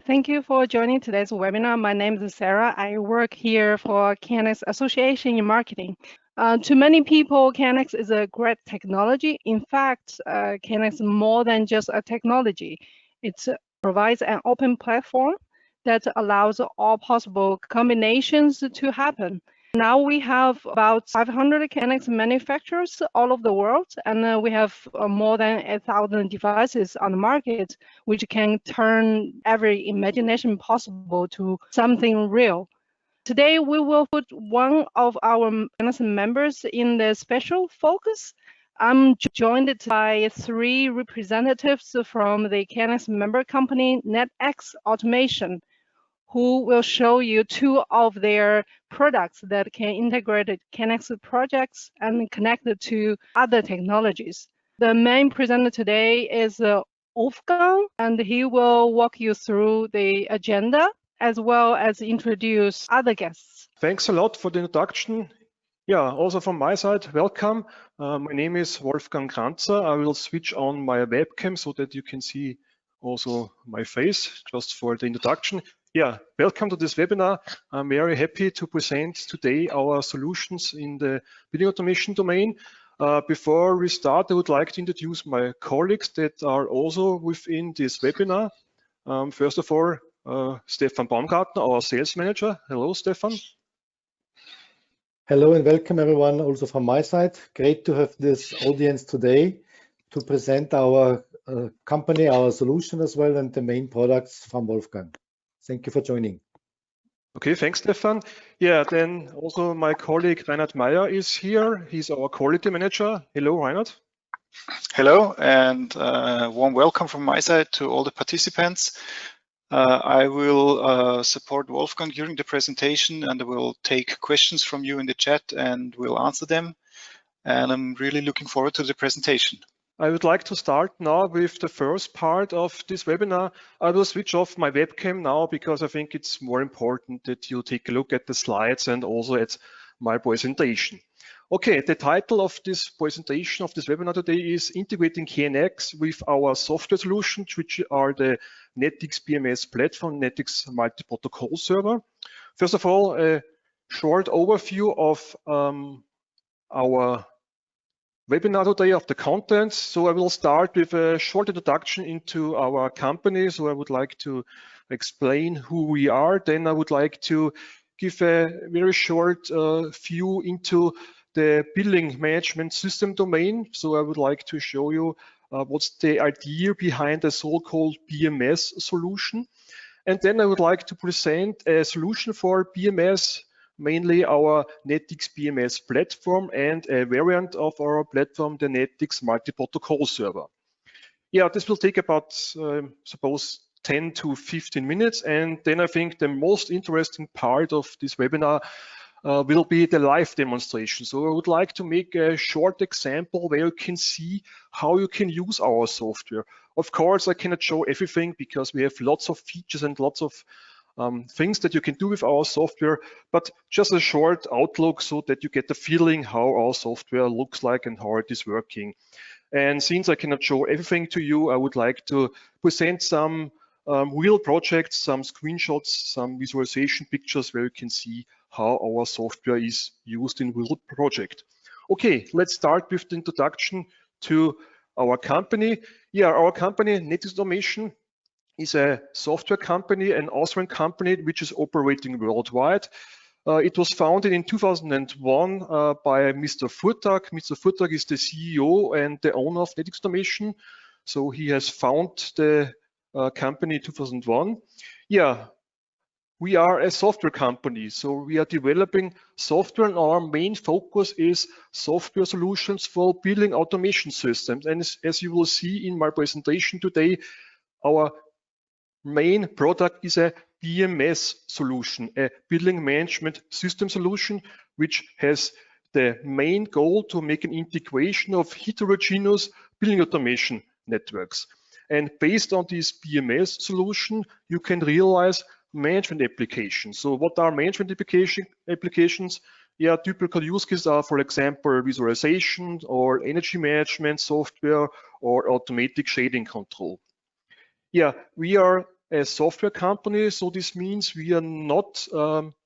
Thank you for joining today's webinar. My name is Sarah. I work here for KNX Association in Marketing. To many people, KNX is a great technology. In fact, KNX is more than just a technology. It provides an open platform that allows all possible combinations to happen. Now we have about 500 KNX manufacturers all over the world, and we have more than 1,000 devices on the market, which can turn every imagination possible to something real. Today, we will put one of our KNX members in the special focus. I'm joined by 3 representatives from the KNX member company NETx Automation, who will show you 2 of their products that can integrate KNX projects and connect it to other technologies. The main presenter today is Wolfgang, and he will walk you through the agenda as well as introduce other guests. Thanks a lot for the introduction. Yeah, also from my side, welcome. My name is Wolfgang Kranzer. I will switch on my webcam so that you can see also my face, just for the introduction. Yeah, welcome to this webinar. I'm very happy to present today our solutions in the building automation domain. Before we start, I would like to introduce my colleagues that are also within this webinar. First of all, Stefan Baumgartner, our sales manager. Hello, Stefan. Hello and welcome everyone also from my side. Great to have this audience today to present our company, our solution as well, and the main products from Wolfgang. Thank you for joining. Okay, thanks, Stefan. Yeah, then also my colleague Reinhard Meyer is here. He's our quality manager. Hello, Reinhard. Hello, and warm welcome from my side to all the participants. I will support Wolfgang during the presentation, and I will take questions from you in the chat and we'll answer them. And I'm really looking forward to the presentation. I would like to start now with the first part of this webinar. I will switch off my webcam now because I think it's more important that you take a look at the slides and also at my presentation. Okay, the title of this presentation of this webinar today is Integrating KNX with our software solutions, which are the NETx BMS Platform, NETx Multi-Protocol Server. First of all, a short overview of our webinar today, of the contents. So I will start with a short introduction into our company. So I would like to explain who we are. Then I would like to give a very short view into the building management system domain. So I would like to show you what's the idea behind the so-called BMS solution. And then I would like to present a solution for BMS, mainly our NETx BMS platform and a variant of our platform, the NETx Multi-Protocol Server. Yeah, this will take about, suppose, 10 to 15 minutes. And then I think the most interesting part of this webinar will be the live demonstration. So I would like to make a short example where you can see how you can use our software. Of course, I cannot show everything because we have lots of features and lots of things that you can do with our software, but just a short outlook so that you get the feeling how our software looks like and how it is working. And since I cannot show everything to you, I would like to present some real projects, some screenshots, some visualization pictures where you can see how our software is used in real project. Okay, let's start with the introduction to our company. Yeah, our company, NETx Automation, is a software company, an Austrian company which is operating worldwide. It was founded in 2001 by Mr. Furtag. Mr. Furtag is the CEO and the owner of NETx Automation. So he has founded the company in 2001. Yeah, we are a software company. So we are developing software, and our main focus is software solutions for building automation systems. And as you will see in my presentation today, our main product is a BMS solution, a building management system solution, which has the main goal to make an integration of heterogeneous building automation networks. And based on this BMS solution, you can realize management applications. So what are management applications? Yeah, typical use cases are, for example, visualization or energy management software or automatic shading control. Yeah, we are a software company, so this means we are not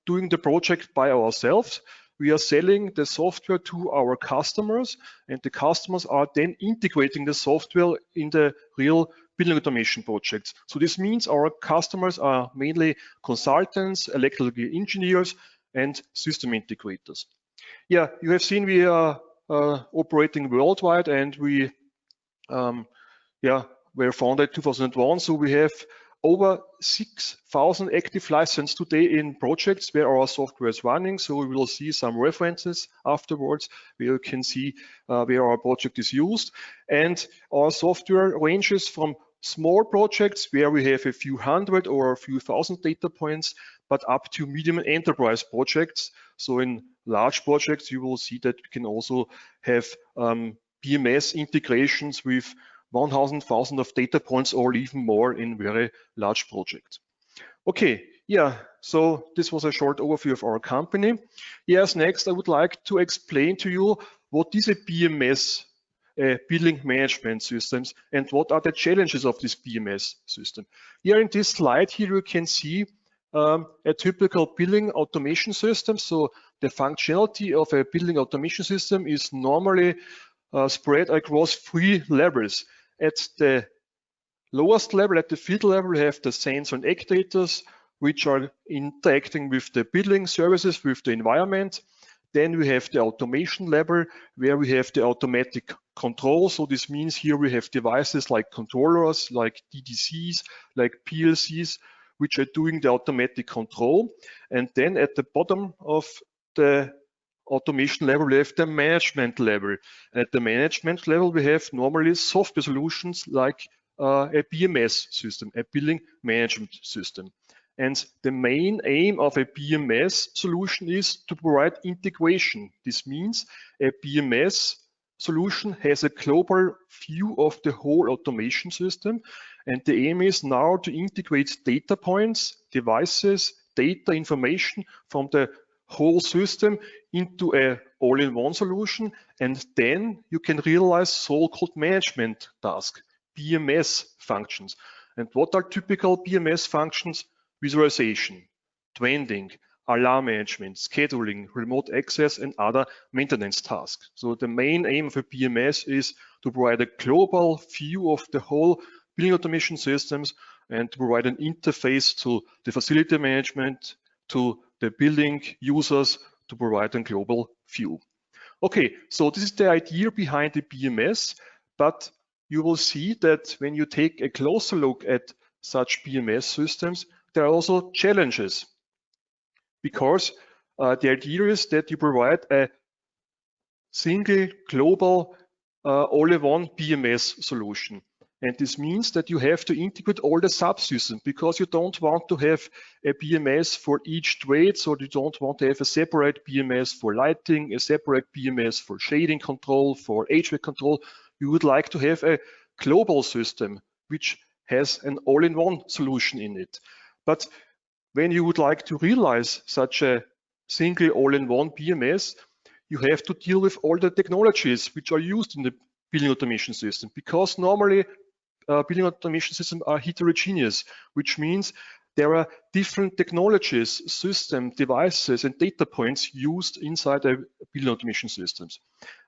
doing the project by ourselves. We are selling the software to our customers, and the customers are then integrating the software in the real building automation projects. So this means our customers are mainly consultants, electrical engineers, and system integrators. Yeah, you have seen we are operating worldwide, and we were founded 2001. So we have over 6,000 active licenses today in projects where our software is running. So we will see some references afterwards where you can see where our project is used. And our software ranges from small projects where we have a few hundred or a few thousand data points, but up to medium enterprise projects. So in large projects, you will see that we can also have BMS integrations with 1,000 of data points or even more in very large projects. Okay, yeah, so this was a short overview of our company. Yes, next I would like to explain to you what is a BMS, building management systems, and what are the challenges of this BMS system. Here in this slide here you can see a typical building automation system. So the functionality of a building automation system is normally spread across 3 levels. At the lowest level, at the field level, we have the sensor and actuators, which are interacting with the building services, with the environment. Then we have the automation level, where we have the automatic control. So this means here we have devices like controllers, like DDCs, like PLCs, which are doing the automatic control. And then at the bottom of the automation level, we have the management level. At the management level, we have normally software solutions like a BMS system, a building management system. And the main aim of a BMS solution is to provide integration. This means a BMS solution has a global view of the whole automation system. And the aim is now to integrate data points, devices, data information from the whole system into a all-in-one solution, and then you can realize so-called management tasks, BMS functions. And what are typical BMS functions? Visualization, trending, alarm management, scheduling, remote access, and other maintenance tasks. So the main aim of a BMS is to provide a global view of the whole building automation systems and to provide an interface to the facility management, to the building users, to provide a global view. Okay, so this is the idea behind the BMS, but you will see that when you take a closer look at such BMS systems, there are also challenges, because the idea is that you provide a single global all-in-one BMS solution. And this means that you have to integrate all the subsystems, because you don't want to have a BMS for each trade. So you don't want to have a separate BMS for lighting, a separate BMS for shading control, for HVAC control. You would like to have a global system which has an all-in-one solution in it. But when you would like to realize such a single all-in-one BMS, you have to deal with all the technologies which are used in the building automation system, because normally building automation systems are heterogeneous, which means there are different technologies, system, devices, and data points used inside a building automation systems.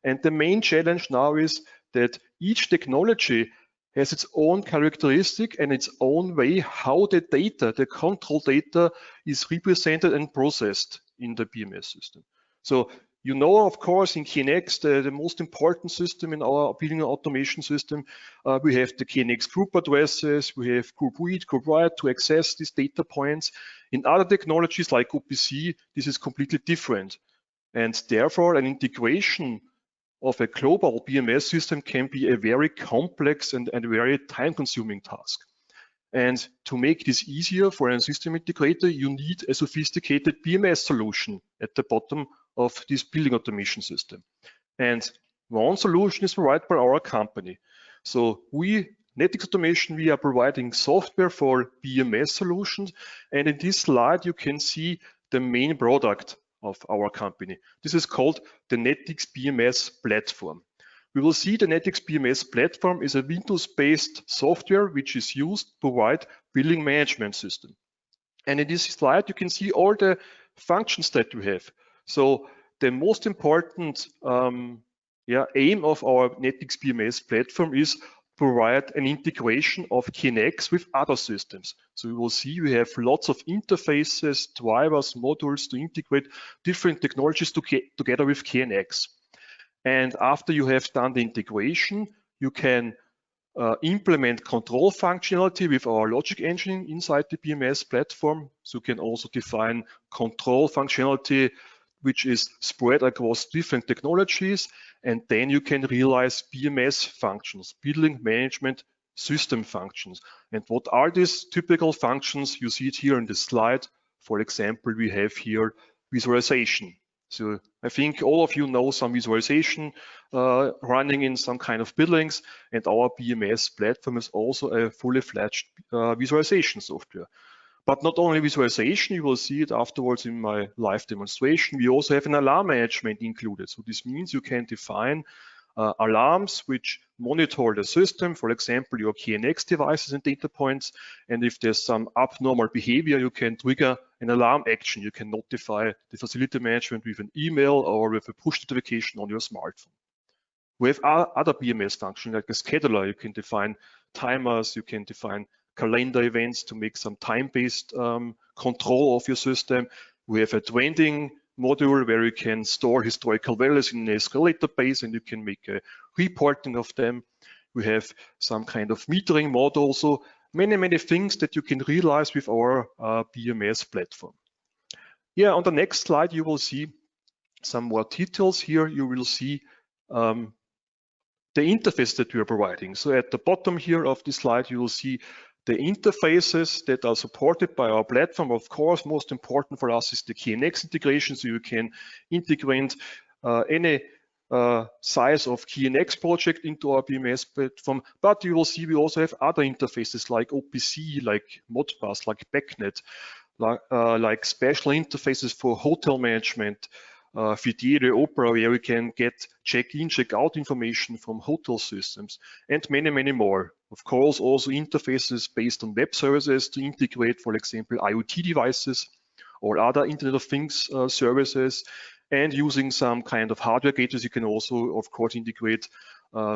And the main challenge now is that each technology has its own characteristic and its own way how the data, the control data, is represented and processed in the BMS system. So you know, of course, in KNX, the most important system in our building automation system, we have the KNX group addresses, we have group read, group write to access these data points. In other technologies like OPC, this is completely different. And therefore, an integration of a global BMS system can be a very complex and very time-consuming task. And to make this easier for a system integrator, you need a sophisticated BMS solution at the bottom of this building automation system. And one solution is provided by our company. So we, NETx Automation, we are providing software for BMS solutions. And in this slide, you can see the main product of our company. This is called the NETx BMS Platform. we will see the NETx BMS platform is a Windows-based software which is used to provide building management system. And in this slide, you can see all the functions that we have. So the most important aim of our NETx BMS platform is provide an integration of KNX with other systems. So we will see we have lots of interfaces, drivers, modules to integrate different technologies together with KNX. And after you have done the integration, you can implement control functionality with our logic engine inside the BMS platform. So you can also define control functionality which is spread across different technologies, and then you can realize BMS functions, building management system functions. And what are these typical functions? You see it here in the slide. For example, we have here visualization. So I think all of you know some visualization running in some kind of buildings, and our BMS platform is also a fully fledged visualization software. But not only visualization, you will see it afterwards in my live demonstration. We also have an alarm management included. So this means you can define alarms which monitor the system, for example, your KNX devices and data points. And if there's some abnormal behavior, you can trigger an alarm action. You can notify the facility management with an email or with a push notification on your smartphone. We have other BMS functions like a scheduler. You can define timers, you can define calendar events to make some time-based control of your system. We have a trending module where you can store historical values in an escalator base and you can make a reporting of them. We have some kind of metering module. So many things that you can realize with our BMS platform. Yeah, on the next slide, you will see some more details here. You will see the interface that we are providing. So at the bottom here of this slide, you will see the interfaces that are supported by our platform. Of course, most important for us is the KNX integration, so you can integrate any size of KNX project into our BMS platform. But you will see we also have other interfaces like OPC, like Modbus, like BACnet, like special interfaces for hotel management, Fidiere, Opera, where we can get check-in, check-out information from hotel systems, and many more. Of course, also interfaces based on web services to integrate, for example, IoT devices or other Internet of Things services. And using some kind of hardware gateways, you can also, of course, integrate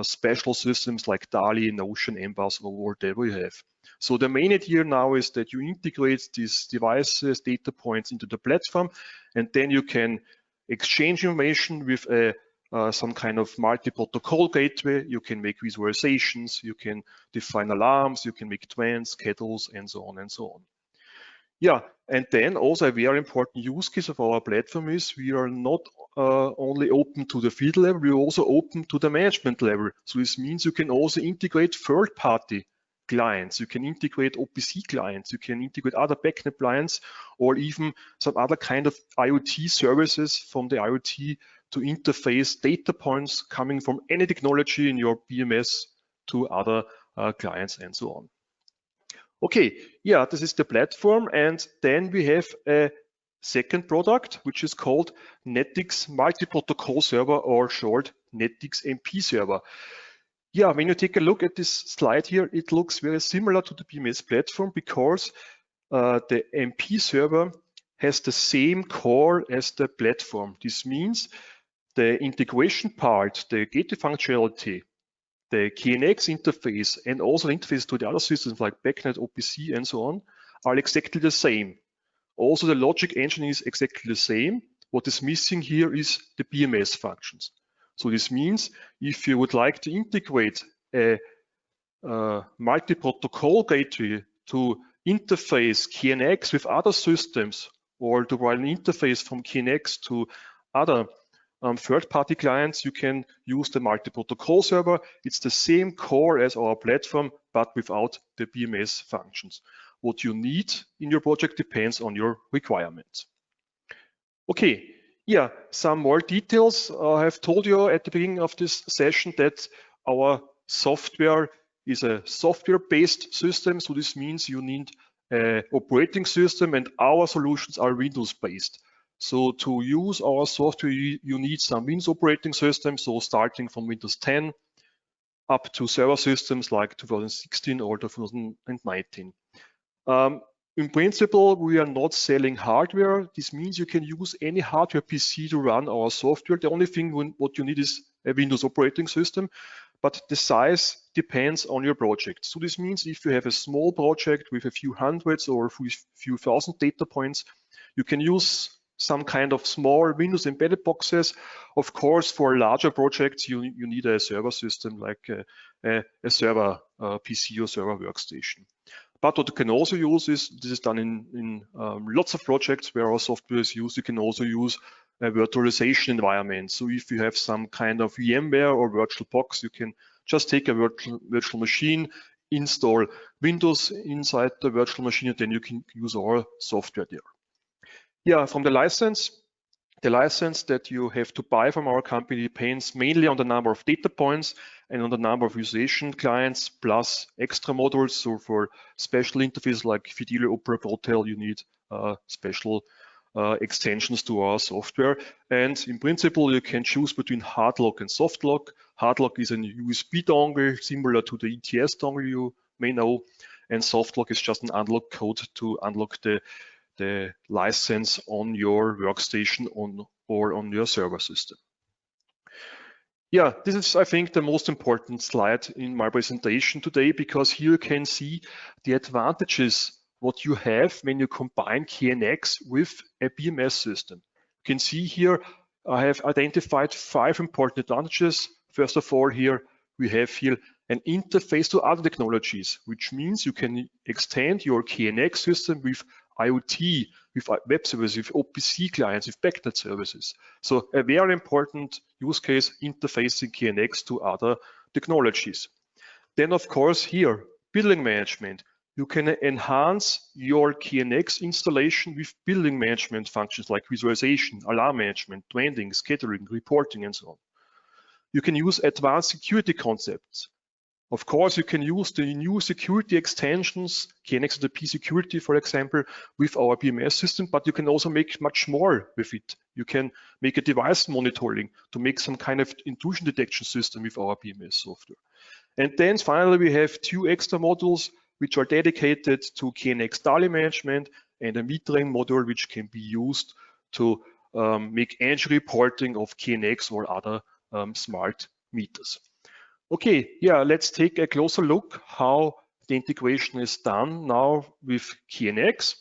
special systems like DALI, Notion, MBus, or whatever you have. So the main idea now is that you integrate these devices, data points into the platform, and then you can exchange information with some kind of multi-protocol gateway. You can make visualizations, you can define alarms, you can make trends, schedules, and so on and so on. Yeah, and then also a very important use case of our platform is we are not only open to the field level, we're also open to the management level. So this means you can also integrate third-party clients, you can integrate OPC clients, you can integrate other BACnet clients, or even some other kind of IoT services from the IoT to interface data points coming from any technology in your BMS to other clients and so on. Okay, yeah, this is the platform, and then we have a second product which is called NETx Multi-Protocol Server, or short NETx MP Server. Yeah, when you take a look at this slide here, it looks very similar to the BMS platform because the MP server has the same core as the platform. This means the integration part, the gateway functionality, the KNX interface, and also the interface to the other systems like BACnet, OPC, and so on, are exactly the same. Also, the logic engine is exactly the same. What is missing here is the BMS functions. So this means if you would like to integrate a multi-protocol gateway to interface KNX with other systems, or to provide an interface from KNX to other third-party clients, you can use the multi-protocol server. It's the same core as our platform, but without the BMS functions. What you need in your project depends on your requirements. Okay. Yeah, some more details. I have told you at the beginning of this session that our software is a software-based system. So this means you need an operating system, and our solutions are Windows-based. So to use our software, you need some Windows operating system. So starting from Windows 10 up to server systems like 2016 or 2019. In principle, we are not selling hardware. This means you can use any hardware PC to run our software. The only thing what you need is a Windows operating system, but the size depends on your project. So this means if you have a small project with a few hundreds or a few thousand data points, you can use some kind of small Windows embedded boxes. Of course, for larger projects, you need a server system like a server PC or server workstation. But what you can also use is, this is done in lots of projects where our software is used, you can also use a virtualization environment. So if you have some kind of VMware or VirtualBox, you can just take a virtual machine, install Windows inside the virtual machine, and then you can use our software there. Yeah, from the license that you have to buy from our company depends mainly on the number of data points and on the number of utilization clients plus extra modules. So for special interfaces like Fidelio, Opera, Protel, you need special extensions to our software. And in principle, you can choose between hard lock and soft lock. Hard lock is a USB dongle similar to the ETS dongle you may know, and soft lock is just an unlock code to unlock the license on your workstation or on your server system. Yeah, this is, I think, the most important slide in my presentation today, because here you can see the advantages what you have when you combine KNX with a BMS system. You can see here I have identified 5 important advantages. First of all, here we have here an interface to other technologies, which means you can extend your KNX system with IoT, with web services, with OPC clients, with BACnet services. So a very important use case, interfacing KNX to other technologies. Then of course here, building management. You can enhance your KNX installation with building management functions like visualization, alarm management, trending, scheduling, reporting, and so on. You can use advanced security concepts. Of course, you can use the new security extensions, KNX IP security, for example, with our BMS system, but you can also make much more with it. You can make a device monitoring to make some kind of intrusion detection system with our BMS software. And then finally, we have 2 extra modules which are dedicated to KNX DALI management and a metering module which can be used to make energy reporting of KNX or other smart meters. Okay, yeah, let's take a closer look how the integration is done now with KNX.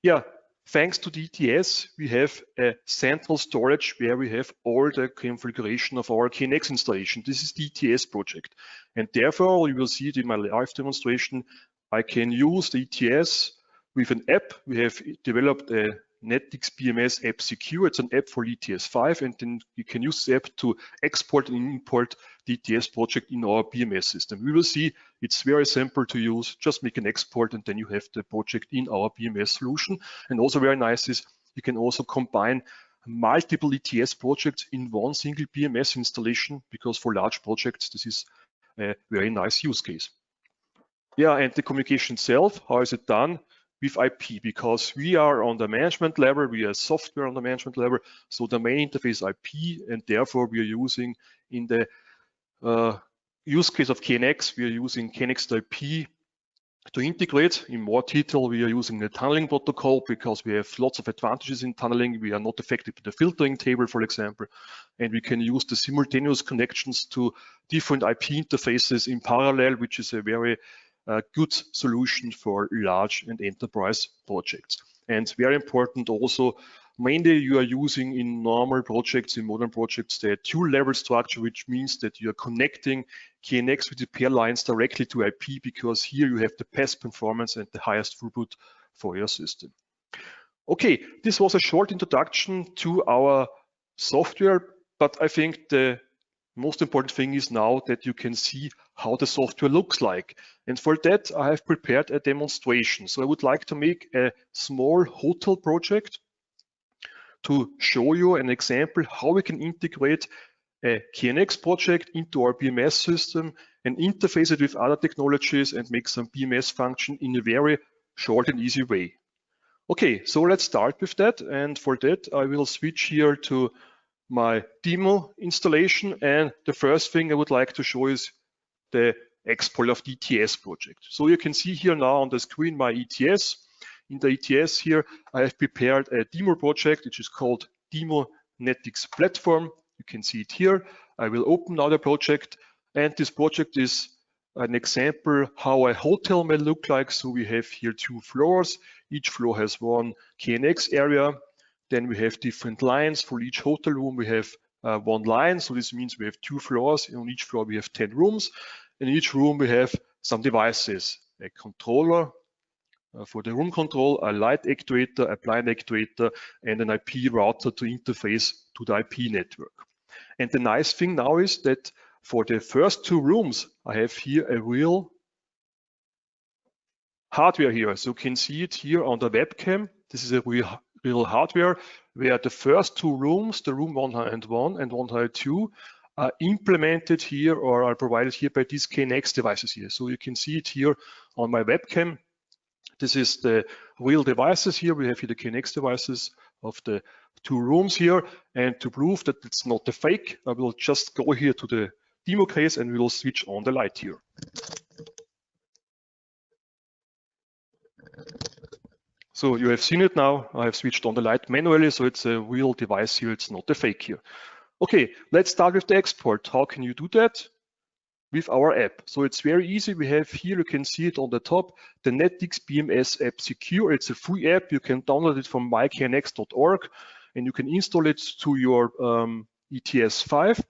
Yeah, thanks to DTS, we have a central storage where we have all the configuration of our KNX installation. This is the DTS project. And therefore, you will see it in my live demonstration. I can use the ETS with an app. We have developed a NETx BMS App Secure. It's an app for ETS 5, and then you can use the app to export and import the ETS project in our BMS system. We will see it's very simple to use. Just make an export, and then you have the project in our BMS solution. And also very nice is you can also combine multiple ETS projects in one single BMS installation, because for large projects, this is a very nice use case. Yeah, and the communication itself, how is it done? With IP, because we are on the management level, we are software on the management level, so the main interface IP, and therefore we are using in the use case of KNX, we are using KNX IP to integrate. In more detail, we are using the tunneling protocol because we have lots of advantages in tunneling. We are not affected by the filtering table, for example, and we can use the simultaneous connections to different IP interfaces in parallel, which is a very good solution for large and enterprise projects. And very important also, mainly you are using in normal projects, in modern projects, the 2-level structure, which means that you are connecting KNX with the pair lines directly to IP, because here you have the best performance and the highest throughput for your system. Okay, this was a short introduction to our software, but I think the most important thing is now that you can see how the software looks like. And for that, I have prepared a demonstration. So I would like to make a small hotel project to show you an example how we can integrate a KNX project into our BMS system and interface it with other technologies and make some BMS function in a very short and easy way. Okay, so let's start with that. And for that, I will switch here to my demo installation. And the first thing I would like to show is the export of the ETS project. So you can see here now on the screen my ETS. In the ETS here, I have prepared a demo project, which is called Demo NETx Platform. You can see it here. I will open now the project, and this project is an example how a hotel may look like. So we have here 2 floors. Each floor has 1 KNX area. Then we have different lines. For each hotel room, we have 1 line. So this means we have 2 floors. On each floor, we have 10 rooms. In each room, we have some devices, a controller for the room control, a light actuator, a blind actuator, and an IP router to interface to the IP network. And the nice thing now is that for the first 2 rooms, I have here a real hardware here. So you can see it here on the webcam. This is a real hardware where the first 2 rooms, the room 101 and 102, are implemented here or are provided here by these KNX devices here. So you can see it here on my webcam. This is the real devices here. We have here the KNX devices of the 2 rooms here. And to prove that it's not a fake, I will just go here to the demo case and we will switch on the light here. So you have seen it now. I have switched on the light manually, so it's a real device here. It's not a fake here. Okay, let's start with the export. How can you do that? With our app. So it's very easy. We have here, you can see it on the top, the NETx BMS App Secure. It's a free app. You can download it from myknx.org and you can install it to your ETS 5.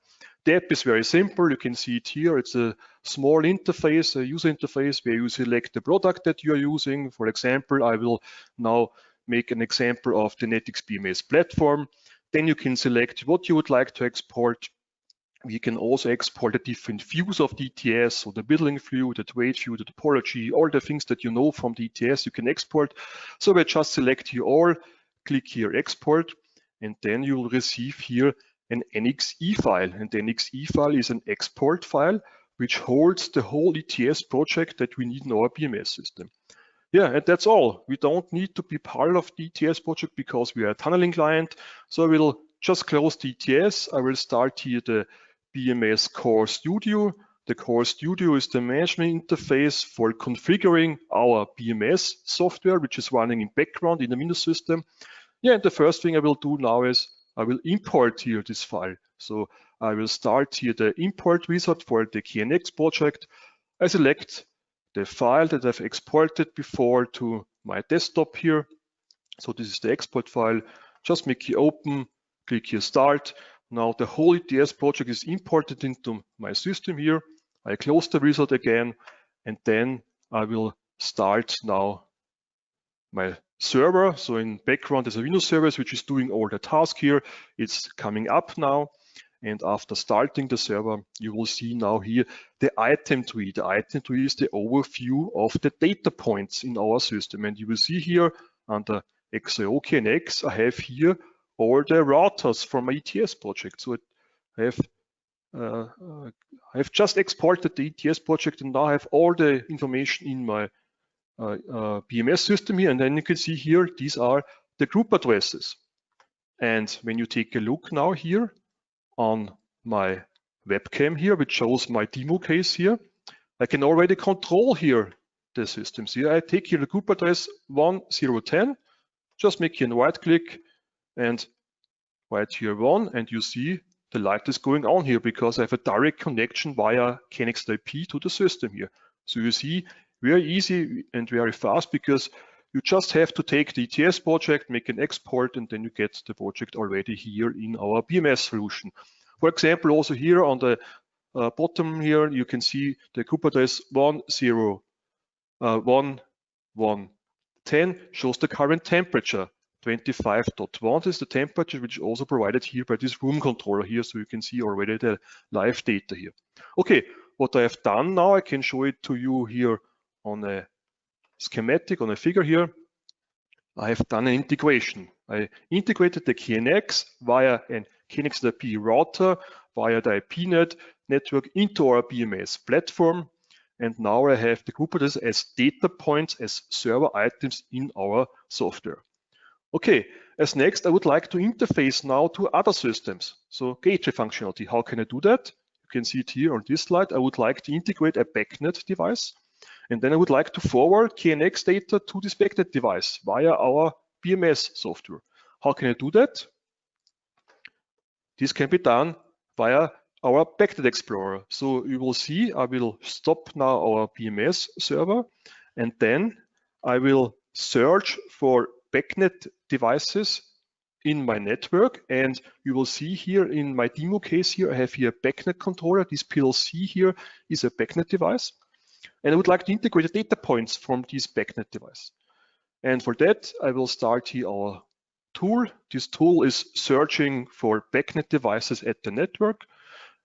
The app is very simple. You can see it here. It's a small interface, a user interface where you select the product that you are using. For example, I will now make an example of the NETx BMS platform. Then you can select what you would like to export. We can also export the different views of the ETS, so the building view, the trade view, the topology, all the things that you know from the ETS you can export. So I just select here all, click here export, and then you will receive here an NXE file. And the NXE file is an export file which holds the whole ETS project that we need in our BMS system. Yeah, and that's all. We don't need to be part of the ETS project because we are a tunneling client. So I will just close the ETS. I will start here the BMS Core Studio. The Core Studio is the management interface for configuring our BMS software, which is running in background in the Windows system. Yeah, and the first thing I will do now is I will import here this file. So I will start here the import wizard for the KNX project. I select the file that I've exported before to my desktop here. So this is the export file. Just make here open, click here start. Now the whole ETS project is imported into my system here. I close the wizard again, and then I will start now my server. So in background there's a Windows service which is doing all the tasks here. It's coming up now. And after starting the server, you will see now here the item tree. The item tree is the overview of the data points in our system. And you will see here under XIO KNX, I have here all the routers from my ETS project. So I have just exported the ETS project and now I have all the information in my BMS system here. And then you can see here, these are the group addresses. And when you take a look now here on my webcam here, which shows my demo case here, I can already control here the systems here. I take here the group address 1010, just make here a right click and right here 1, and you see the light is going on here because I have a direct connection via KNX IP to the system here. So you see, very easy and very fast because you just have to take the ETS project, make an export, and then you get the project already here in our BMS solution. For example, also here on the bottom here, you can see the group address 1110 shows the current temperature. 25.1 is the temperature, which is also provided here by this room controller here. So you can see already the live data here. Okay, what I have done now, I can show it to you here on a schematic, on a figure here. I have done an integration. I integrated the KNX via an KNX IP router via the IPNet network into our BMS platform. And now I have the group address as data points, as server items in our software. Okay, as next, I would like to interface now to other systems. So gateway functionality, how can I do that? You can see it here on this slide. I would like to integrate a BACnet device. And then I would like to forward KNX data to this BACnet device via our BMS software. How can I do that? This can be done via our BACnet Explorer. So you will see, I will stop now our BMS server, and then I will search for BACnet devices in my network. And you will see here in my demo case here, I have here a BACnet controller. This PLC here is a BACnet device. And I would like to integrate the data points from this BACnet device. And for that, I will start here our tool. This tool is searching for BACnet devices at the network.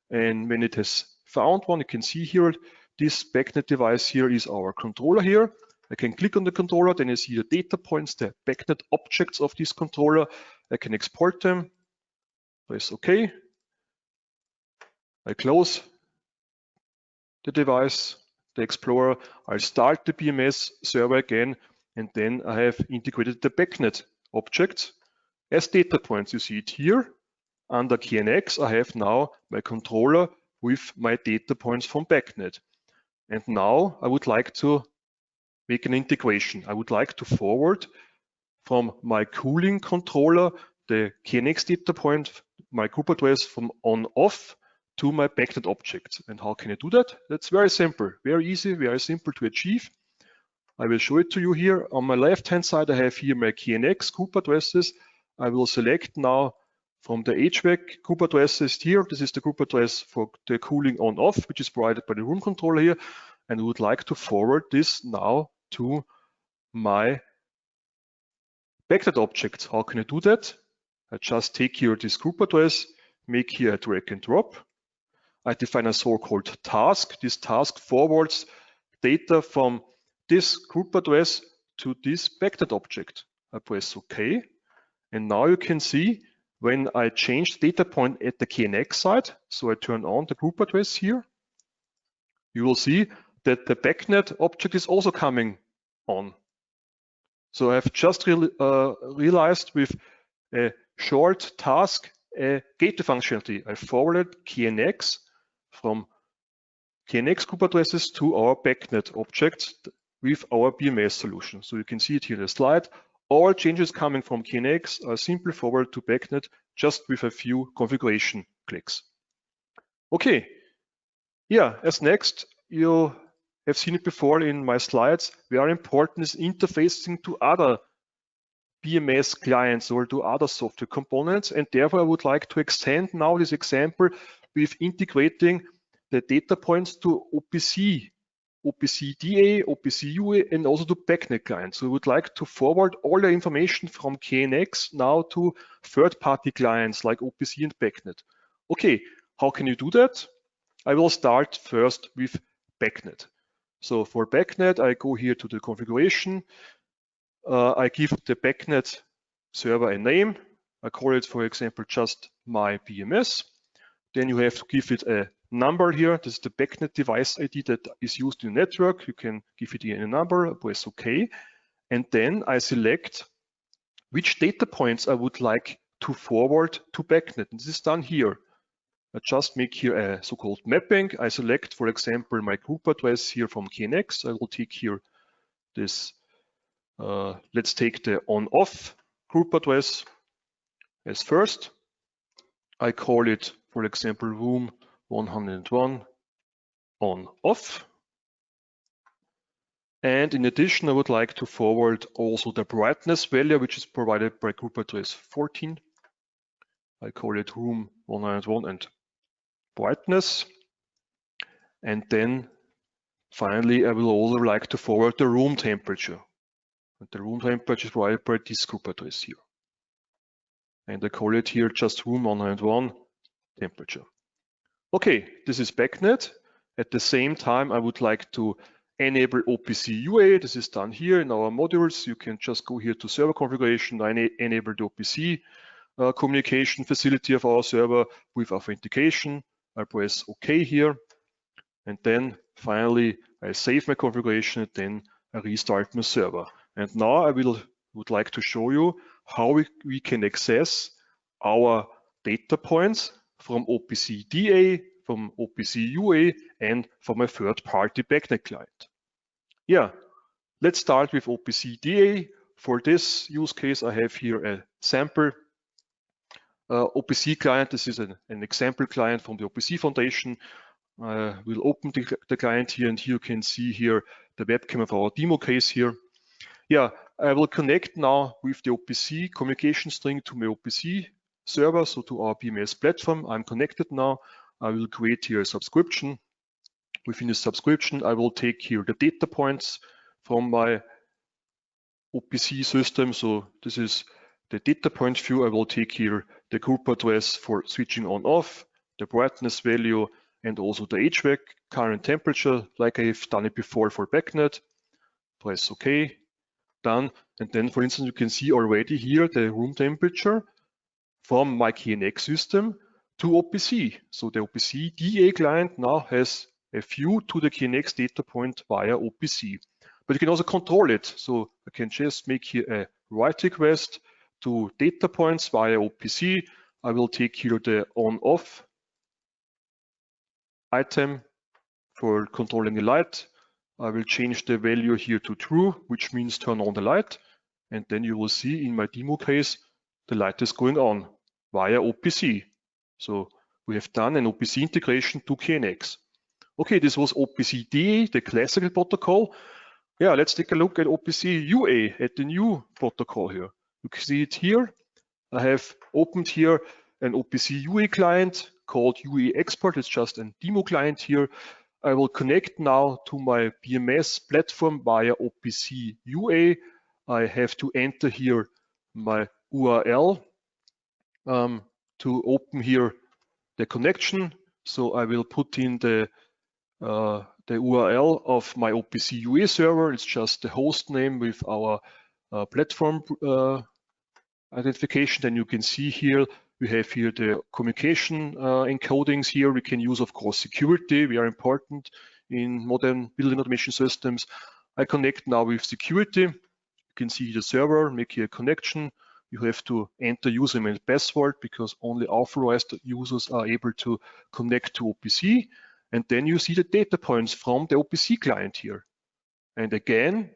And when it has found one, you can see here, this BACnet device here is our controller here. I can click on the controller, then you see the data points, the BACnet objects of this controller. I can export them, press OK. I close the device, the Explorer. I start the BMS server again, and then I have integrated the BACnet objects as data points. You see it here. Under KNX, I have now my controller with my data points from BACnet. And now I would like to make an integration. I would like to forward from my cooling controller the KNX data point, my group address from on-off to my BACnet object. And how can I do that? That's very simple, very easy, very simple to achieve. I will show it to you here. On my left-hand side, I have here my KNX group addresses. I will select now from the HVAC group addresses here. This is the group address for the cooling on-off, which is provided by the room controller here. And I would like to forward this now to my BACnet object. How can I do that? I just take here this group address, make here a drag and drop. I define a so-called task. This task forwards data from this group address to this BACnet object. I press OK. And now you can see when I change the data point at the KNX side, so I turn on the group address here, you will see that the BACnet object is also coming on. So I've just realized with a short task, a gateway functionality. I forwarded KNX from KNX group addresses to our BACnet objects with our BMS solution. So you can see it here in the slide. All changes coming from KNX are simply forwarded to BACnet just with a few configuration clicks. Okay, yeah, as next, you have seen it before in my slides, very important is interfacing to other BMS clients or to other software components. And therefore, I would like to extend now this example with integrating the data points to OPC DA, OPC UA, and also to BACnet clients. So we would like to forward all the information from KNX now to third-party clients like OPC and BACnet. Okay, how can you do that? I will start first with BACnet. So for BACnet, I go here to the configuration. I give the BACnet server a name. I call it, for example, just my BMS. Then you have to give it a number here. This is the BACnet device ID that is used in the network. You can give it a number, press OK. And then I select which data points I would like to forward to BACnet. And this is done here. I just make here a so-called mapping. I select, for example, my group address here from KNX. I will take here this, let's take the on-off group address as first. I call it, for example, room 101 on-off. And in addition, I would like to forward also the brightness value, which is provided by group address 14. I call it room 101 and brightness. And then finally, I will also like to forward the room temperature. And the room temperature is provided by this group address here. And I call it here just room 101 temperature. Okay, this is BACnet. At the same time, I would like to enable OPC UA. This is done here in our modules. You can just go here to server configuration, enable the OPC communication facility of our server with authentication. I press OK here. And then finally I save my configuration, and then I restart my server. And now I would like to show you how we can access our data points from OPC DA, from OPC UA, and from a third-party BACnet client. Yeah, let's start with OPC DA. For this use case, I have here a sample OPC client. This is an example client from the OPC Foundation. We'll open the client here, and here you can see here the webcam of our demo case here. Yeah, I will connect now with the OPC communication string to my OPC server, so to our BMS platform. I'm connected now. I will create here a subscription. Within the subscription, I will take here the data points from my OPC system. So this is the data point view. I will take here the group address for switching on off, the brightness value, and also the HVAC current temperature, like I've done it before for BACnet. Press OK, done. And then, for instance, you can see already here the room temperature from my KNX system to OPC. So the OPC DA client now has a view to the KNX data point via OPC. But you can also control it. So I can just make here a write request to data points via OPC. I will take here the on-off item for controlling the light. I will change the value here to true, which means turn on the light. And then you will see in my demo case, the light is going on via OPC. So we have done an OPC integration to KNX. Okay, this was OPC DA, the classical protocol. Yeah, let's take a look at OPC UA, at the new protocol here. You can see it here. I have opened here an OPC UA client called UA Expert. It's just a demo client here. I will connect now to my BMS platform via OPC UA. I have to enter here my URL to open here the connection. So I will put in the URL of my OPC UA server. It's just the host name with our platform identification. Then you can see here, we have here the communication encodings here. We can use, of course, security. We are important in modern building automation systems. I connect now with security. You can see the server, make here a connection. You have to enter username and password because only authorized users are able to connect to OPC. And then you see the data points from the OPC client here. And again,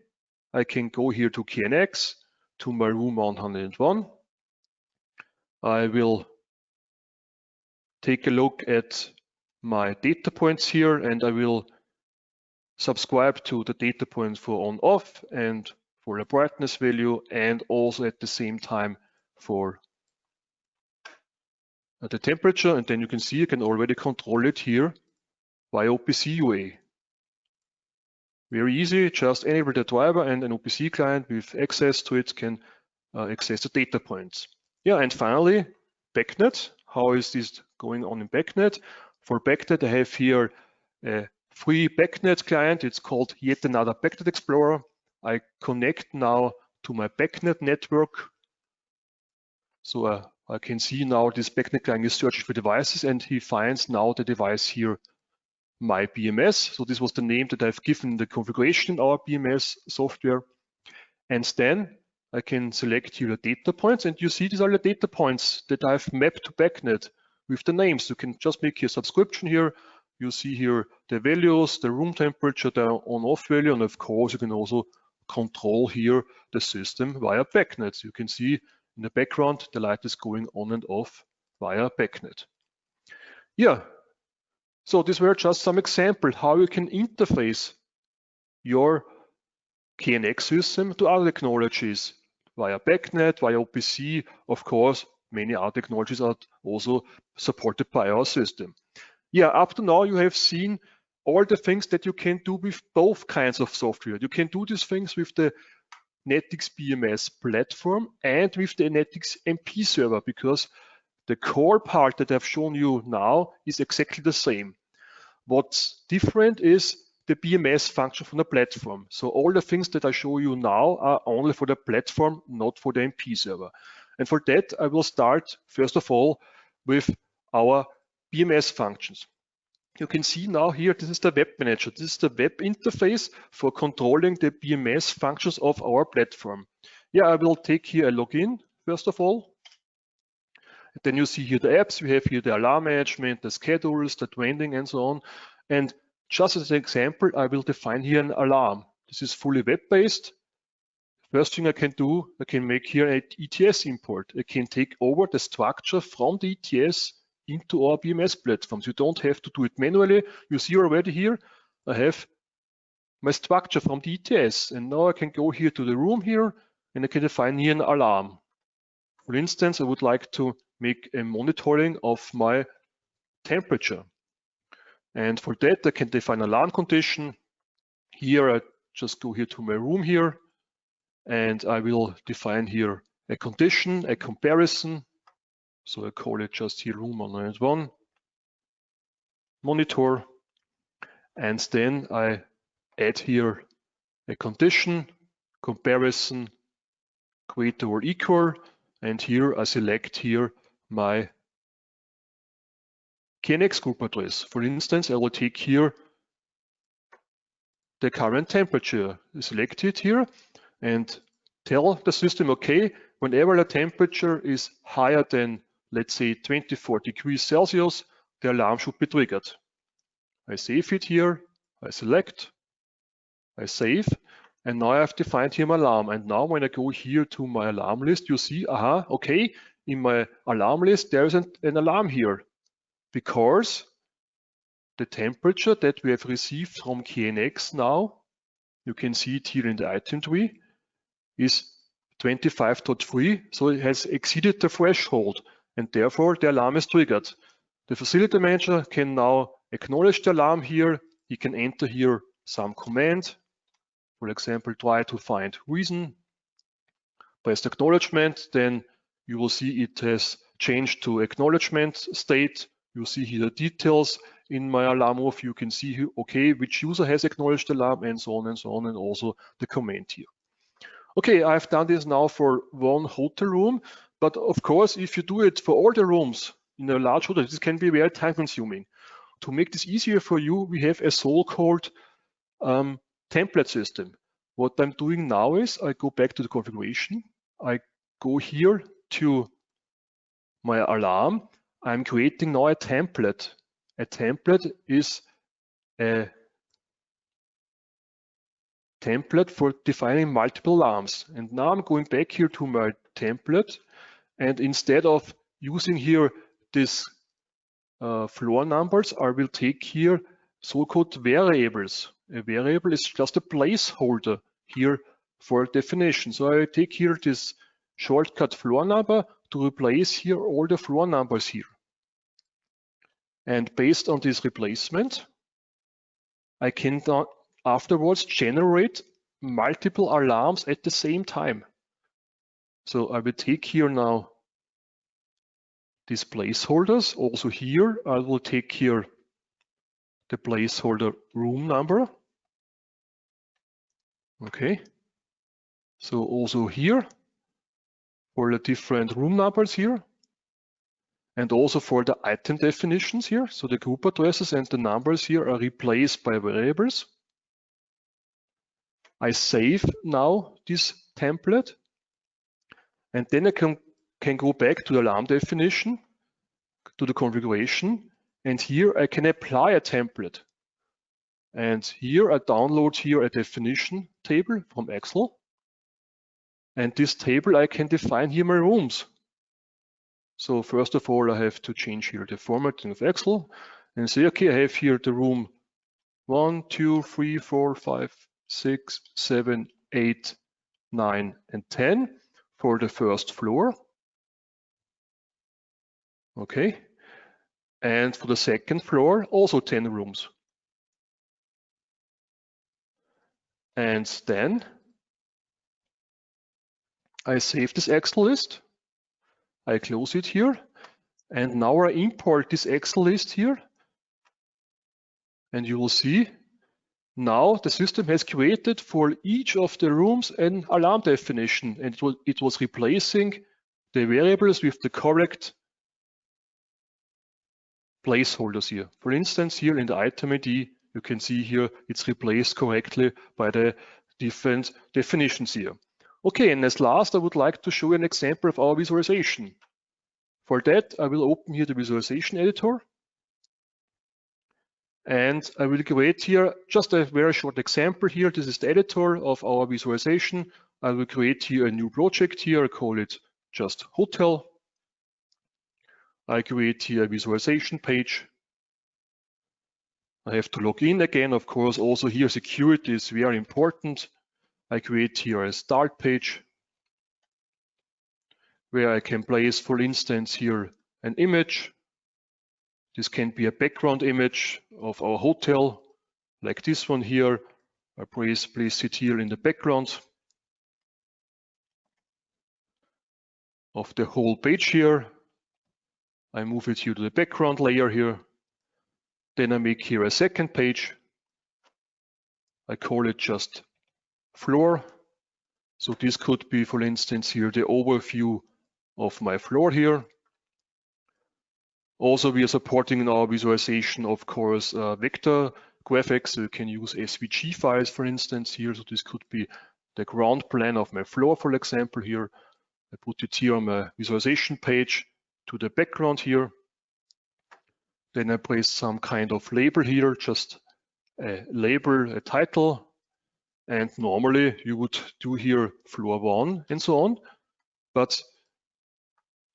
I can go here to KNX, to my room 101. I will take a look at my data points here, and I will subscribe to the data points for on-off and for the brightness value, and also at the same time for the temperature. And then you can see you can already control it here by OPC UA. Very easy, just enable the driver, and an OPC client with access to it can access the data points. Yeah, and finally, BACnet. How is this going on in BACnet? For BACnet, I have here a free BACnet client. It's called Yet Another BACnet Explorer. I connect now to my BACnet network. So I can see now this BACnet client is searching for devices, and he finds now the device here, my BMS. So this was the name that I've given the configuration in our BMS software. And then I can select here the data points, and you see these are the data points that I've mapped to BACnet with the names. You can just make your subscription here. You see here the values, the room temperature, the on-off value, and of course you can also control here the system via BACnet. So you can see in the background the light is going on and off via BACnet. Yeah, so these were just some examples how you can interface your KNX system to other technologies via BACnet, via OPC. Of course, many other technologies are also supported by our system. Yeah, up to now you have seen all the things that you can do with both kinds of software. You can do these things with the NETx BMS platform and with the NETx MP server, because the core part that I've shown you now is exactly the same. What's different is the BMS function from the platform. So all the things that I show you now are only for the platform, not for the MP server. And for that, I will start, first of all, with our BMS functions. you can see now here, this is the web manager. This is the web interface for controlling the BMS functions of our platform. Yeah, I will take here a login, first of all. Then you see here the apps. We have here the alarm management, the schedules, the trending, and so on. And just as an example, I will define here an alarm. This is fully web-based. First thing I can do, I can make here an ETS import. I can take over the structure from the ETS into our BMS platforms. You don't have to do it manually. You see already here, I have my structure from the ETS. And now I can go here to the room here, and I can define here an alarm. For instance, I would like to make a monitoring of my temperature. And for that, I can define an alarm condition. Here, I just go here to my room here, and I will define here a condition, a comparison. So I call it just here room 191, monitor. And then I add here a condition, comparison, greater or equal. And here I select here my KNX group address. For instance, I will take here the current temperature, select it here, and tell the system, okay, whenever the temperature is higher than, let's say, 24 degrees Celsius, the alarm should be triggered. I save it here, I select, I save, and now I have defined here my alarm. And now when I go here to my alarm list, you see, aha, okay, in my alarm list, there is an alarm here, because the temperature that we have received from KNX now, you can see it here in the item tree, is 25.3, so it has exceeded the threshold, and therefore the alarm is triggered. The facility manager can now acknowledge the alarm here. He can enter here some command, for example, try to find reason. Press acknowledgement, then you will see it has changed to acknowledgement state. You see here the details in my alarm overview. You can see here, okay, which user has acknowledged the alarm, and so on and so on, and also the comment here. Okay, I've done this now for one hotel room, but of course, if you do it for all the rooms in a large hotel, this can be very time consuming. To make this easier for you, we have a so-called template system. What I'm doing now is I go back to the configuration. I go here to my alarm. I'm creating now a template. A template is a template for defining multiple alarms. And now I'm going back here to my template, and instead of using here this floor numbers, I will take here so-called variables. A variable is just a placeholder here for definition. So I take here this shortcut floor number to replace here all the floor numbers here. And based on this replacement, I can afterwards generate multiple alarms at the same time. So I will take here now these placeholders. Also here, I will take here the placeholder room number. Okay. So also here for the different room numbers here, and also for the item definitions here. So the group addresses and the numbers here are replaced by variables. I save now this template, and then I can go back to the alarm definition, to the configuration, and here I can apply a template. And here I download here a definition table from Excel. And this table I can define here my rooms. So first of all, I have to change here the formatting of Excel and say, okay, I have here the room 1, 2, 3, 4, 5, 6, 7, 8, 9, and 10 for the first floor. Okay. And for the second floor, also 10 rooms. And then I save this Excel list. I close it here. And now I import this Excel list here. And you will see now the system has created for each of the rooms an alarm definition. And it was replacing the variables with the correct placeholders here. For instance, here in the item ID, you can see here it's replaced correctly by the different definitions here. Okay, and as last, I would like to show you an example of our visualization. For that, I will open here the visualization editor. And I will create here just a very short example here. This is the editor of our visualization. I will create here a new project here. I call it just hotel. I create here a visualization page. I have to log in again. Of course, also here security is very important. I create here a start page where I can place, for instance, here an image. This can be a background image of our hotel, like this one here. I place it here in the background of the whole page here. I move it here to the background layer here. Then I make here a second page. I call it just floor. So this could be, for instance, here the overview of my floor here. Also, we are supporting in our visualization, of course, vector graphics. So you can use SVG files, for instance, here. So this could be the ground plan of my floor, for example, here. I put it here on my visualization page to the background here. Then I place some kind of label here, just a label, a title. And normally you would do here floor 1 and so on. But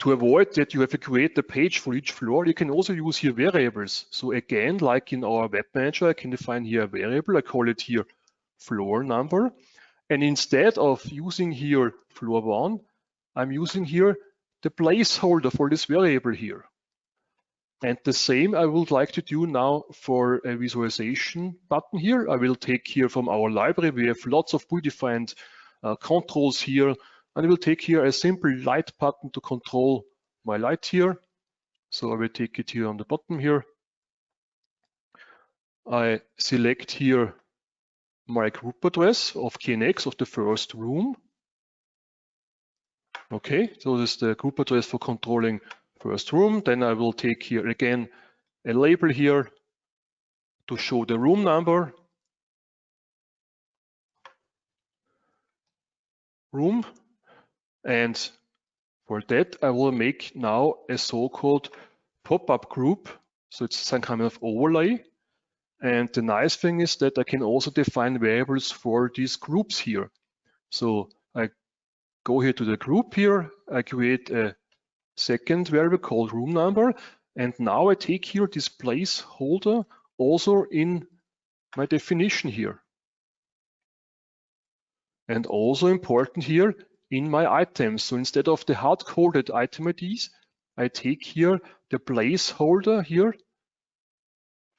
to avoid that you have to create a page for each floor, you can also use here variables. So again, like in our web manager, I can define here a variable. I call it here floor number. And instead of using here floor 1, I'm using here the placeholder for this variable here. And the same I would like to do now for a visualization button here. I will take here from our library. We have lots of predefined controls here. And I will take here a simple light button to control my light here. So I will take it here on the bottom here. I select here my group address of KNX of the first room. Okay, so this is the group address for controlling first room. Then I will take here again a label here to show the room number. Room. And for that, I will make now a so-called pop-up group. So it's some kind of overlay. And the nice thing is that I can also define variables for these groups here. So I go here to the group here. I create a second variable called room number. And now I take here this placeholder also in my definition here. And also important here in my items. So instead of the hard-coded item IDs, I take here the placeholder here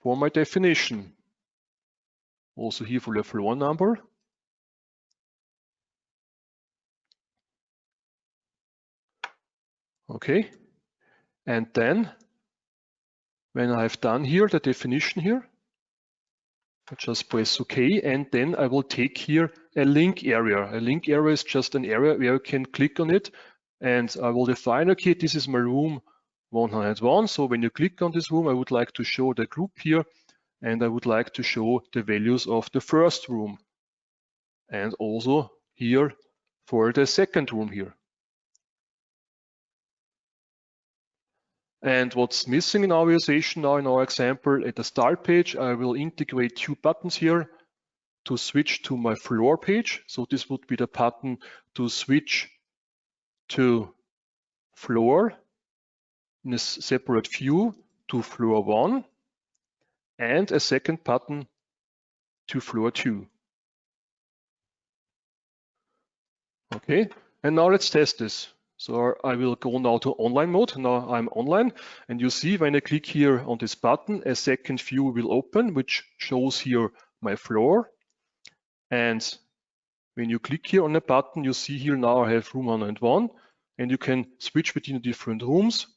for my definition. Also here for the floor number. Okay. And then when I've done here the definition here, I just press OK, and then I will take here a link area. A link area is just an area where you can click on it, and I will define, okay, this is my room 101. So when you click on this room, I would like to show the group here, and I would like to show the values of the first room, and also here for the second room here. And what's missing in our visualization now in our example, at the start page, I will integrate two buttons here to switch to my floor page. So this would be the button to switch to floor in a separate view to floor 1, and a second button to floor 2. Okay, and now let's test this. So I will go now to online mode. Now I'm online, and you see when I click here on this button, a second view will open, which shows here my floor. And when you click here on the button, you see here now I have room 101, and you can switch between the different rooms.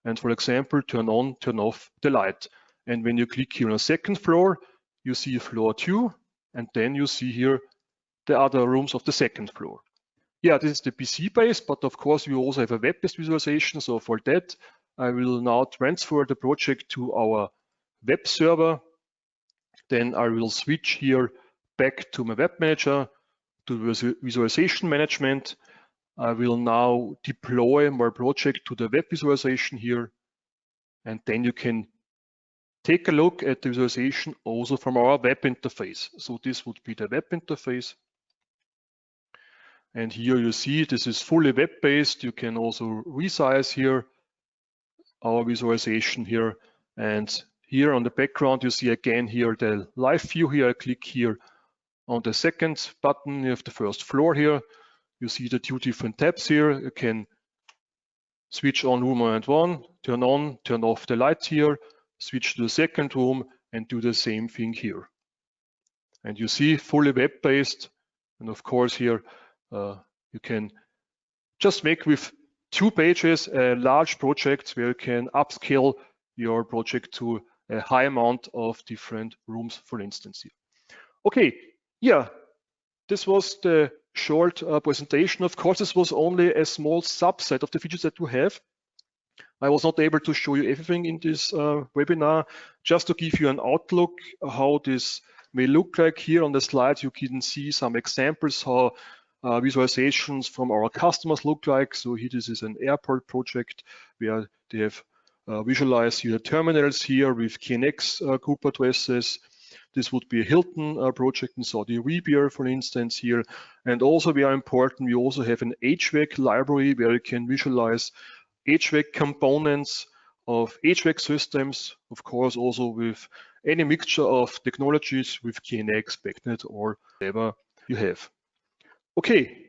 And for example, turn on, turn off the light. And when you click here on the second floor, you see floor 2, and then you see here the other rooms of the second floor. Yeah, this is the PC based, but of course we also have a web-based visualization. So for that, I will now transfer the project to our web server. Then I will switch here back to my web manager, to visualization management. I will now deploy my project to the web visualization here. And then you can take a look at the visualization also from our web interface. So this would be the web interface. And here you see this is fully web-based. You can also resize here our visualization here. And here on the background, you see again here the live view here. I click here on the second button. You have the first floor here. You see the two different tabs here. You can switch on room 1, turn on, turn off the light here, switch to the second room and do the same thing here. And you see fully web-based. And of course here, you can just make with 2 pages a large project where you can upscale your project to a high amount of different rooms, for instance here. Okay, yeah, this was the short presentation. Of course, this was only a small subset of the features that you have. I was not able to show you everything in this webinar. Just to give you an outlook how this may look like, here on the slide you can see some examples how visualizations from our customers look like. So here this is an airport project where they have visualized here the terminals here with KNX group addresses. This would be a Hilton project in Saudi Arabia, for instance, here. And also very important, we also have an HVAC library where you can visualize HVAC components of HVAC systems, of course, also with any mixture of technologies with KNX, BACnet, or whatever you have. Okay,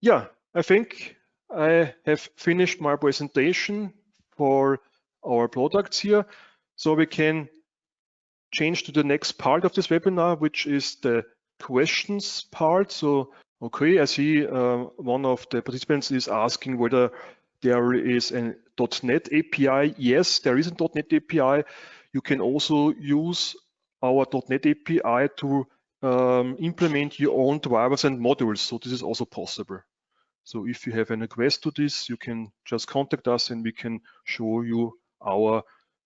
yeah, I think I have finished my presentation for our products here. So we can change to the next part of this webinar, which is the questions part. So, okay, I see one of the participants is asking whether there is a .NET API. Yes, there is a .NET API. You can also use our .NET API to implement your own drivers and modules. So this is also possible. So if you have a request to this, you can just contact us and we can show you our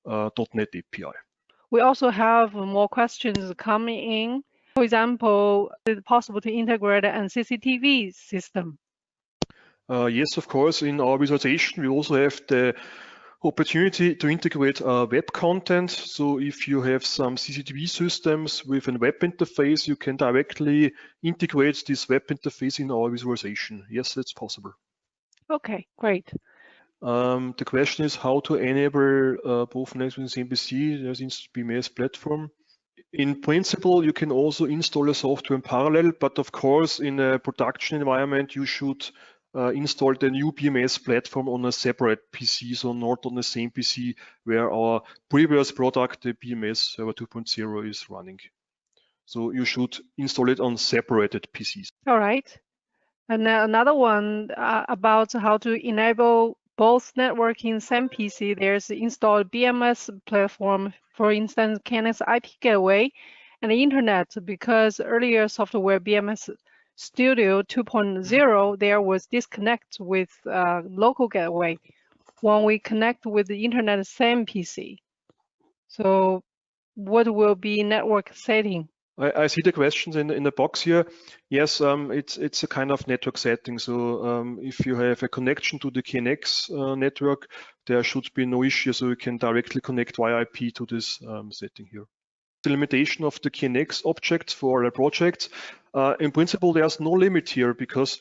.NET API. We also have more questions coming in. For example, is it possible to integrate an CCTV system? Yes, of course. In our visualization, we also have the opportunity to integrate web content. So if you have some CCTV systems with a web interface, you can directly integrate this web interface in our visualization. Yes, it's possible. Okay, great. The question is how to enable both NETx and MPC as in BMS platform. In principle, you can also install a software in parallel, but of course, in a production environment, you should install the new BMS platform on a separate PC, so not on the same PC where our previous product, the BMS Server 2.0, is running. So you should install it on separated PCs. All right. And another one about how to enable both networking same PC. There's installed BMS platform, for instance, KNX IP gateway and the internet, because earlier software BMS Studio 2.0, there was disconnect with local gateway when we connect with the internet same PC. So what will be network setting? I see the questions in the box here. Yes, it's a kind of network setting. So if you have a connection to the KNX network, there should be no issue. So you can directly connect via IP to this setting here. The limitation of the KNX objects for a project. In principle, there's no limit here because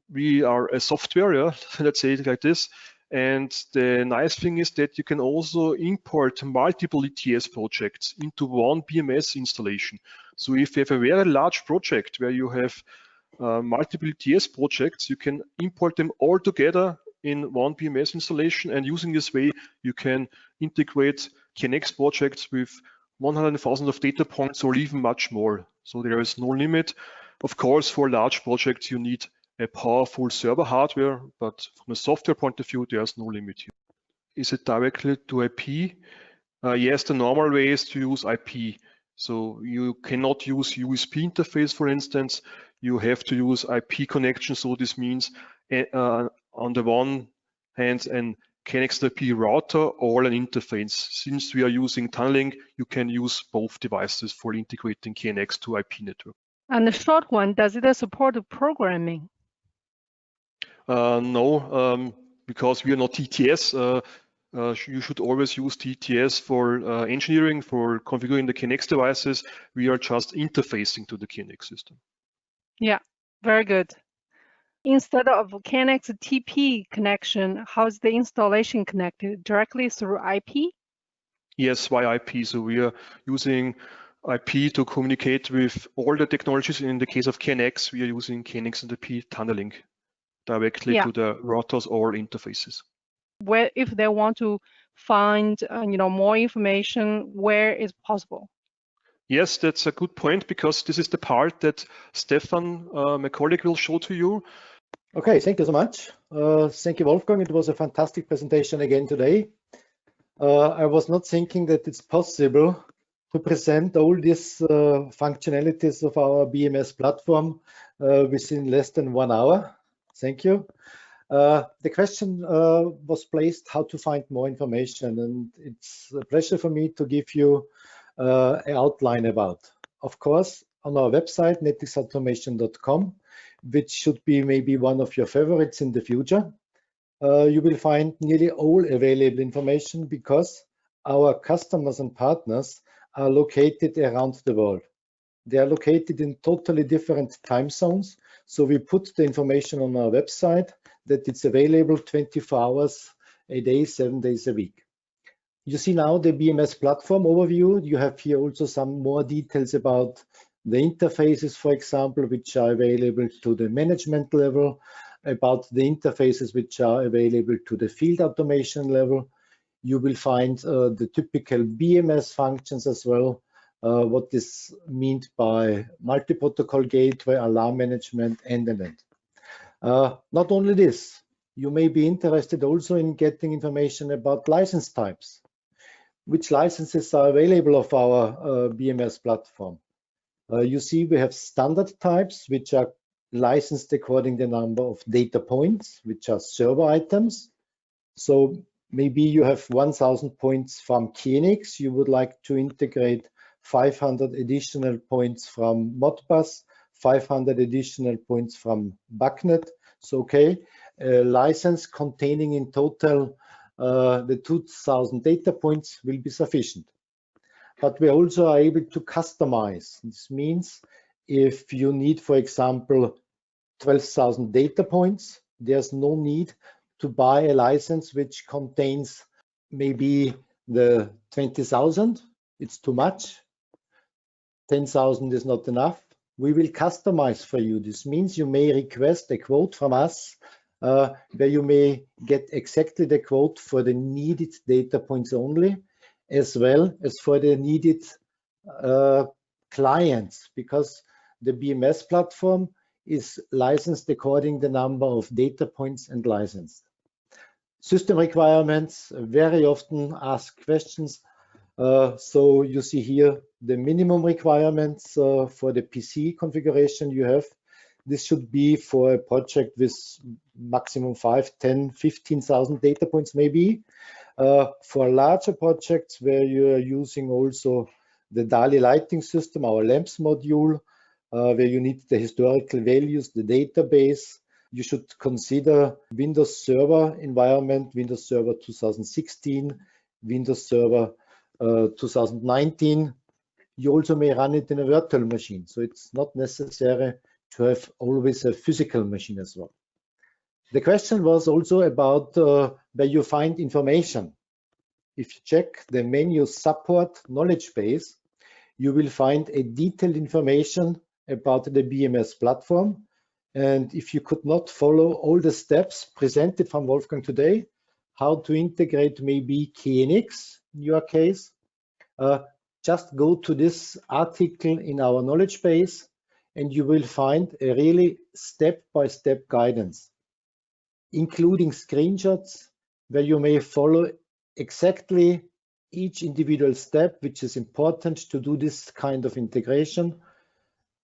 we are a software, yeah? Let's say it like this. And the nice thing is that you can also import multiple ETS projects into one BMS installation. So if you have a very large project where you have multiple ETS projects, you can import them all together in one BMS installation. And using this way, you can integrate KNX projects with 100,000 of data points or even much more. So there is no limit. Of course, for large projects, you need a powerful server hardware, but from a software point of view, there's no limit here. Is it directly to IP? Yes, the normal way is to use IP. So you cannot use USB interface, for instance. You have to use IP connection. So this means on the one hence an KNX IP router or an interface. Since we are using tunneling, you can use both devices for integrating KNX to IP network. And the short one, does it support programming? No, because we are not TTS. You should always use TTS for engineering, for configuring the KNX devices. We are just interfacing to the KNX system. Yeah, very good. Instead of KNX TP connection, how is the installation connected? Directly through IP? Yes, via IP. So we are using IP to communicate with all the technologies. In the case of KNX, we are using KNX and IP tunneling directly to the routers or interfaces. Where, if they want to find more information, where is possible? Yes, that's a good point, because this is the part that Stefan, my colleague, will show to you. Okay, thank you so much. Thank you, Wolfgang. It was a fantastic presentation again today. I was not thinking that it's possible to present all these functionalities of our BMS platform within less than 1 hour. Thank you. The question was placed how to find more information, and it's a pleasure for me to give you an outline about. Of course, on our website, netxautomation.com, which should be maybe one of your favorites in the future, you will find nearly all available information, because our customers and partners are located around the world. They are located in totally different time zones. So we put the information on our website that it's available 24 hours a day, 7 days a week. You see now the BMS platform overview. You have here also some more details about the interfaces, for example, which are available to the management level, about the interfaces which are available to the field automation level. You will find the typical BMS functions as well, what is meant by multi-protocol gateway, alarm management, and. Not only this, you may be interested also in getting information about license types. Which licenses are available of our BMS platform? You see we have standard types, which are licensed according to the number of data points, which are server items. So maybe you have 1,000 points from KNX. You would like to integrate 500 additional points from Modbus, 500 additional points from BACnet. So, okay, a license containing in total the 2,000 data points will be sufficient. But we also are able to customize. This means if you need, for example, 12,000 data points, there's no need to buy a license which contains maybe the 20,000. It's too much. 10,000 is not enough. We will customize for you. This means you may request a quote from us where you may get exactly the quote for the needed data points only, as well as for the needed clients, because the BMS platform is licensed according to the number of data points and licensed. System requirements, very often asked questions. So you see here the minimum requirements for the PC configuration you have. This should be for a project with maximum 5, 10, 15,000 data points maybe. For larger projects where you are using also the DALI lighting system, our lamps module, where you need the historical values, the database, you should consider Windows Server environment, Windows Server 2016, Windows Server 2019. You also may run it in a virtual machine, so it's not necessary to have always a physical machine as well. The question was also about where you find information. If you check the menu support knowledge base, you will find a detailed information about the BMS platform. And if you could not follow all the steps presented from Wolfgang today, how to integrate maybe KNX in your case, just go to this article in our knowledge base and you will find a really step-by-step guidance, including screenshots where you may follow exactly each individual step, which is important to do this kind of integration,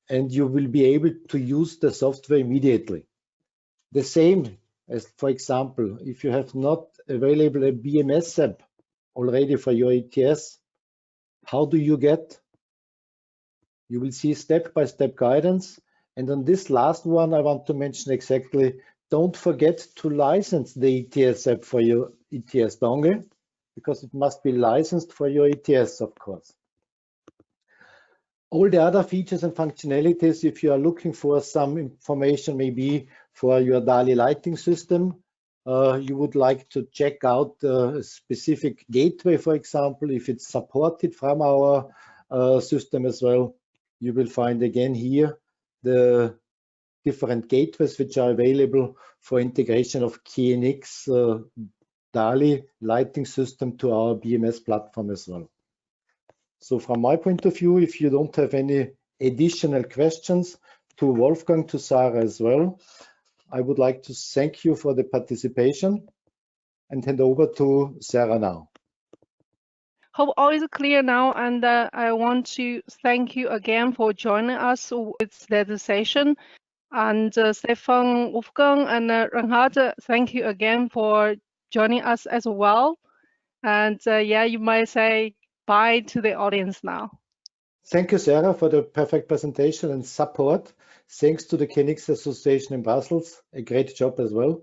and you will be able to use the software immediately. The same As for example, if you have not available a BMS app already for your ETS, how do you get? You will see step-by-step guidance. And on this last one, I want to mention exactly, don't forget to license the ETS app for your ETS dongle, because it must be licensed for your ETS, of course. All the other features and functionalities, if you are looking for some information, maybe for your DALI lighting system, you would like to check out a specific gateway, for example, if it's supported from our system as well, you will find again here the different gateways which are available for integration of KNX DALI lighting system to our BMS platform as well. So from my point of view, if you don't have any additional questions to Wolfgang, to Sarah as well, I would like to thank you for the participation and hand over to Sarah now. Hope all is clear now, and I want to thank you again for joining us with that session. And Stefan, Wolfgang, and Reinhard, thank you again for joining us as well. And yeah, you might say bye to the audience now. Thank you, Sarah, for the perfect presentation and support. Thanks to the KNX Association in Brussels, a great job as well.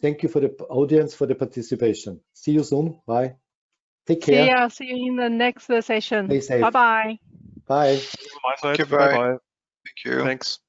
Thank you for the audience for the participation. See you soon. Bye. Take care. See you in the next session. Stay safe. Bye-bye. Bye. My side. Goodbye. Bye-bye. Thank you. Thanks.